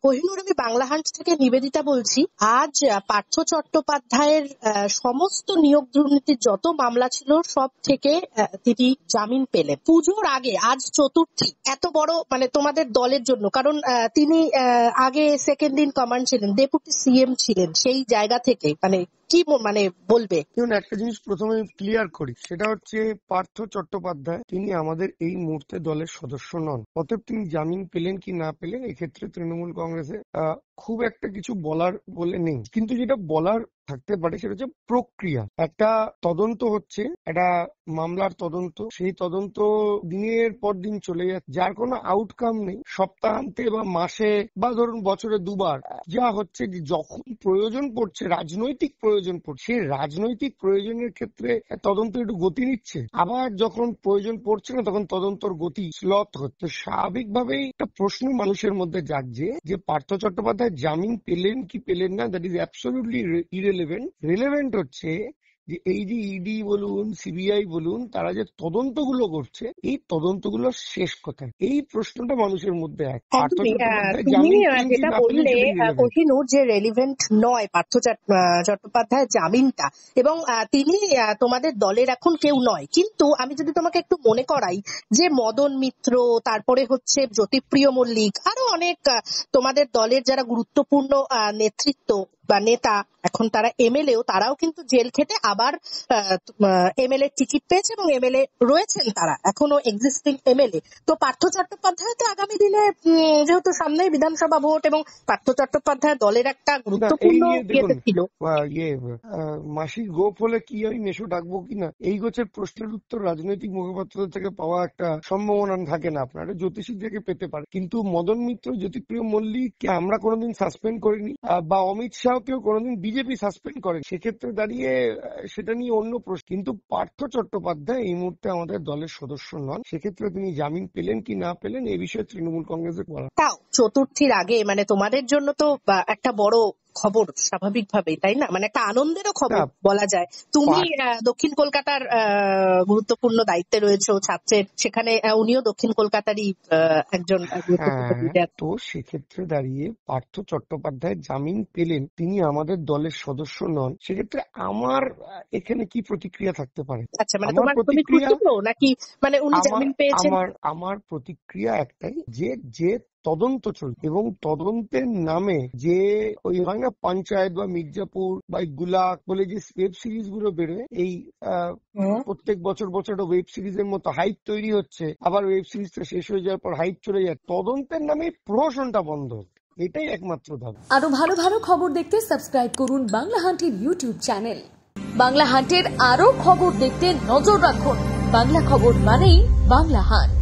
কোহিনূর, আমি বাংলা হান্ট থেকে নিবেদিতা বলছি। আজ পার্থ চট্টোপাধ্যায়ের সমস্ত নিয়োগ দুর্নীতির যত মামলা ছিল সব থেকে তিনি জামিন পেলেন পুজোর আগে। আজ চতুর্থী, এত বড় মানে তোমাদের দলের জন্য, কারণ তিনি আগে সেকেন্ড ইন কমান্ড ছিলেন, ডেপুটি সিএম ছিলেন, সেই জায়গা থেকে মানে কি মানে বলবে? একটা জিনিস প্রথমে ক্লিয়ার করি, সেটা হচ্ছে পার্থ চট্টোপাধ্যায় তিনি আমাদের এই মুহূর্তে দলের সদস্য নন। অতএব তিনি জামিন পেলেন কি না পেলেন এক্ষেত্রে তৃণমূল কংগ্রেসে খুব একটা কিছু বলার বলে নেই। কিন্তু যেটা বলার থাকতে পারে সেটা হচ্ছে প্রক্রিয়া। একটা তদন্ত হচ্ছে, একটা মামলার তদন্ত, সেই তদন্ত দিনের পর দিন চলে যাচ্ছে, যার কোনো আউটকাম নেই। সপ্তাহান্তে বা মাসে বা ধরুন বছরে দুবার যা হচ্ছে যে যখন প্রয়োজন পড়ছে, রাজনৈতিক প্রয়োজন পড়ছে, সেই রাজনৈতিক প্রয়োজনের ক্ষেত্রে তদন্ত একটু গতি নিচ্ছে, আবার যখন প্রয়োজন পড়ছে না তখন তদন্তর গতি স্লথ হচ্ছে। স্বাভাবিকভাবেই একটা প্রশ্ন মানুষের মধ্যে জাগছে যে পার্থ চট্টোপাধ্যায় জামিন পেলেন কি পেলেন না, that is absolutely irrelevant. Relevant হচ্ছে যে এই যে ইডি বলুন, সিবিআই বলুন, তারা যে তদন্তগুলো করছে, এই তদন্তগুলো শেষ কোথায়, এই প্রশ্নটা মানুষের মধ্যে আছে। পার্থ চট্টোপাধ্যায় জামিন পেলেন কি না পেলেন সেটা ইরেলেভেন্ট। কোহিনূর, যে রেলিভেন্ট নয় পার্থ চট্টোপাধ্যায় জামিনটা, এবং তিনি তোমাদের দলের এখন কেউ নয়। কিন্তু আমি যদি তোমাকে একটু মনে করাই যে মদন মিত্র, তারপরে হচ্ছে জ্যোতিপ্রিয় মল্লিক, আরো অনেক তোমাদের দলের যারা গুরুত্বপূর্ণ নেতৃত্ব বা নেতা, এখন তারা এমএলএ, তারাও কিন্তু জেল খেটে আবার এমএলএ টিকিট পেয়েছে এবং এমএলএ রয়েছেন, তারা এখনো এক্সিস্টিং এমএলএ। তো পার্থ চট্টোপাধ্যায় তো আগামী দিনে, যেহেতু সামনেই বিধানসভা ভোট, এবং পার্থ চট্টোপাধ্যায় দলের একটা গুরুত্বপূর্ণ ছিল। মাসির গোপ হলে কি আমি মেশো ডাকবো কিনা, এই গোছের প্রশ্নের উত্তর রাজনৈতিক মুখপাত্রদের থেকে পাওয়া একটা সম্ভাবনা থাকে না, আপনারা জ্যোতিষী থেকে পেতে পারে। কিন্তু মদন মিত্র, জ্যোতিপ্রিয় মল্লিককে আমরা কোনোদিন সাসপেন্ড করিনি, বা অমিত শাহকেও কোনোদিন বিজেপি সাসপেন্ড করেনি। সেক্ষেত্রে দাঁড়িয়ে সেটা নিয়ে অন্য প্রশ্ন। কিন্তু পার্থ চট্টোপাধ্যায় এই মুহূর্তে আমাদের দলের সদস্য নন, সেক্ষেত্রে তিনি জামিন পেলেন কি না পেলেন এই বিষয়ে তৃণমূল কংগ্রেসের বলা। তাও চতুর্থীর আগে মানে তোমাদের জন্য তো একটা বড় খবর, স্বাভাবিকভাবেই, তাই না? মানে একটা আনন্দেরও খবর বলা যায়। তুমি দক্ষিণ কলকাতার গুরুত্বপূর্ণ দায়িত্বে রয়েছো, ছাত্রের, সেখানে উনিও দক্ষিণ কলকাতারই একজন লিডার। তো সেক্ষেত্রে দাঁড়িয়ে পার্থ চট্টোপাধ্যায় জামিন পেলেন, তিনি আমাদের দলের সদস্য নন, সেক্ষেত্রে আমার এখানে কি প্রতিক্রিয়া থাকতে পারে? আচ্ছা, মানে তোমার প্রতিক্রিয়া নাকি মানে উনি জামিন পেয়েছেন? আমার প্রতিক্রিয়া একটাই, যে তদন্ত চলছে এবং তদন্তের নামে যে ওই হয় না পঞ্চায়েত বা মির্জাপুর বা গুলাক বলে যে ওয়েব সিরিজ গুলো বেরোয়, এই প্রত্যেক বছর ওয়েব সিরিজের মতো হাইপ তৈরি হচ্ছে, আবার ওয়েব সিরিজটা শেষ হয়ে যাওয়ার পর হাইপ চলে যায়, তদন্তের নামে প্রহসনটা বন্ধ, এটাই একমাত্র দাবি। আরো ভালো ভালো খবর দেখতে সাবস্ক্রাইব করুন বাংলা হান্টের ইউটিউব চ্যানেল। বাংলা হান্টের আরো খবর দেখতে নজর রাখুন। বাংলা খবর মানেই বাংলা হান্ট।